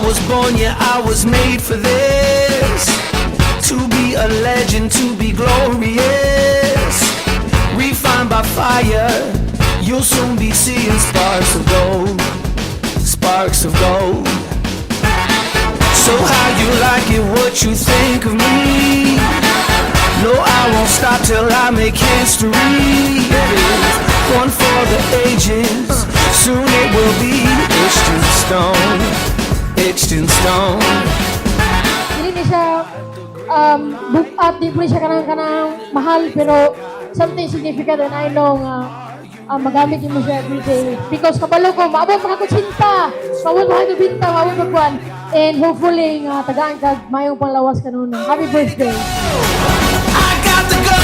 was born, yeah, I was made for this. To be a legend, to be glorious. Refined by fire, you'll soon be seeing sparks of gold. Sparks of gold. So how you like it, what you think of me? No, I won't stop till I make history. It is one for the ages. Soon it will be etched in stone. Etched in stone. Hindi ni siya bukat, di po siya kanang mahal, pero something significant, and I know magamit mo siya everyday. Because kabalo ko, maabot mga kutsinta, maabot mga dubinta, maabot magkuhan. And hopefully, tagaan kag mayong panglawas ka nun. Happy birthday! I got the go.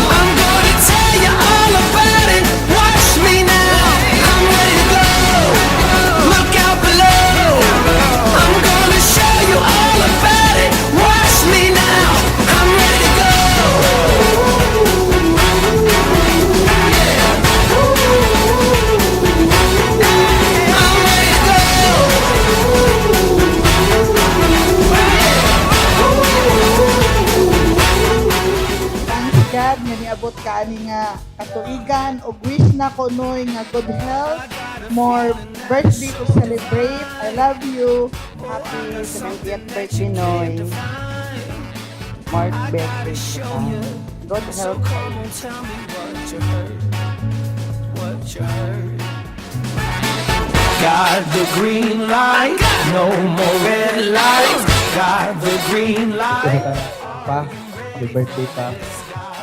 I'm gonna tell you all about it. Watch me now. I'm ready to go. Look out below. I'm gonna show you all about it. Watch me now. I'm ready to go. I'm ready to go. God nga niabot ka ani nga katuigan og wish na ko noy nga good health, more birthday to celebrate. I love you. Happy 70th birthday noy. Mark birthday. Good health. Got the green light, no more red lights. Got the green light. Pa, happy birthday pa.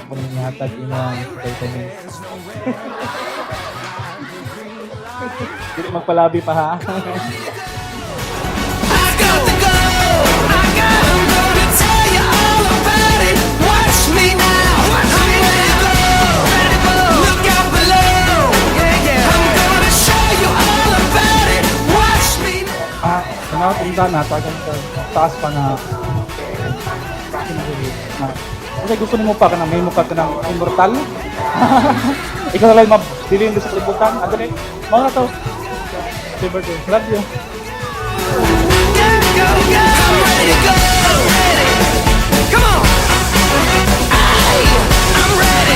Ako nang nihatag inang vitamins. Hindi magpalabi pa ha. I got the go. I'm gonna tell you all about it. Watch me now. I'm ready to go. Look out below. I'm gonna show you all about it. Watch me now. Punta na, tagan ka. Taas pa na. Kasi gusto mo pa ka na may mukha ka ng immortal. Ikaw na lang mabilin sa kalibutan. Ano rin? Mga to. Happy birthday. Love you. Go, go. I'm ready to go. Come on. I'm ready.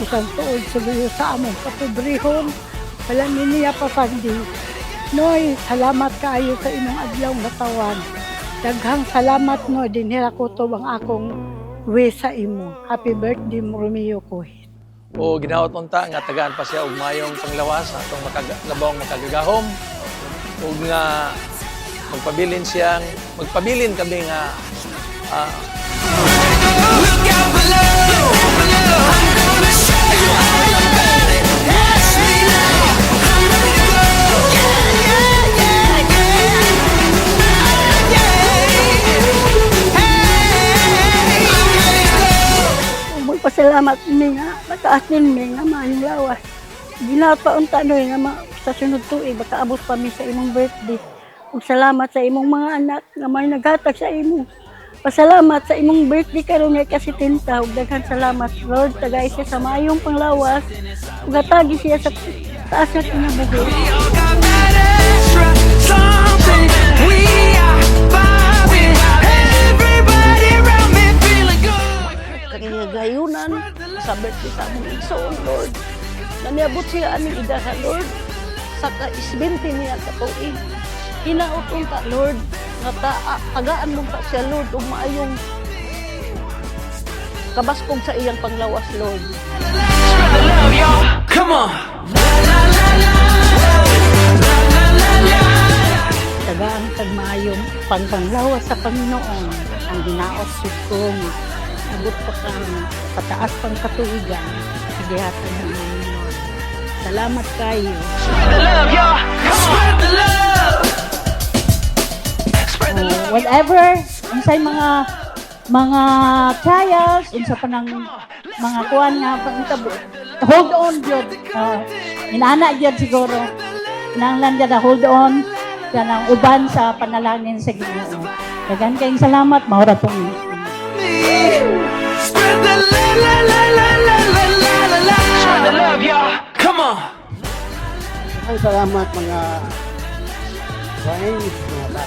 Isang tuod sabihin sa among kapobrehon, wala niya pasagdi. Noy, salamat kayo sa inyong adlaw nga tawan. Daghang salamat no, dinhira ko to ang akong wish sa imo. Happy birthday, Romeo Kuhit. O ginawat unta nga tagaan pa siya og mayong panglawas atong labawang makagagahom ug nga magpabilin kami nga Look out below. I'm gonna show you all about it. Watch me now. I'm ready to go. Yeah, yeah, yeah, yeah. Hey, I'm ready to go. Magpasalamat mi nga, mataasin mi nga mayong lawas. Ginapaunta no nga sa sunod tuig, baka abot pa mi sa imong birthday. Ug salamat sa imong mga anak nga may naghatag sa imo. Pasalamat sa imong birthday karon nga kasi tinta ug daghan salamat Lord tagay siya sa mayong panglawas ug hatagi siya sa taas nga kinabuhi. We all got that extra something. We are vibing. Everybody around me feeling good. Kagayunan sa birthday sa among igsoon Lord. Naniabot siya aming idaha Lord sa ka-20 niya katuig. Hinaot unta Lord nga tagaan mo pa siya Lord ug maayong kabaskog sa iyang panglawas Lord. Spread the love, y'all. Come on. Tagaan kag maayong panglawas sa Panginoon ang ginaot sukong abot pa kang pataas pang katuigan sigihatan ng Panginoon. Salamat kayo. Spread the love, y'all. Spread the love. Whatever, unsay mga trials, unsa pa ng mga kuan nga pangitabo. Hold on jud. Inana jud siguro. Nanglan jud hold on kanang uban sa panalangin sa Ginoo. Daghan kayong salamat, maura pong Spread the la la la la la la la la la. Spread the love, y'all. Come on. Ay, salamat mga Wais nga ba?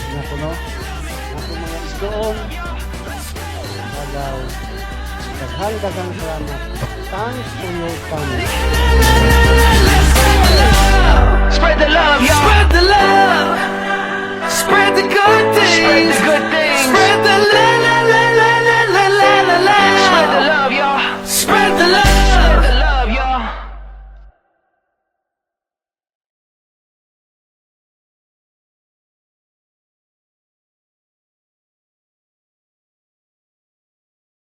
Na kuno. Ako mga isdoon. Agaw. Daghang salamat. Thanks for your time.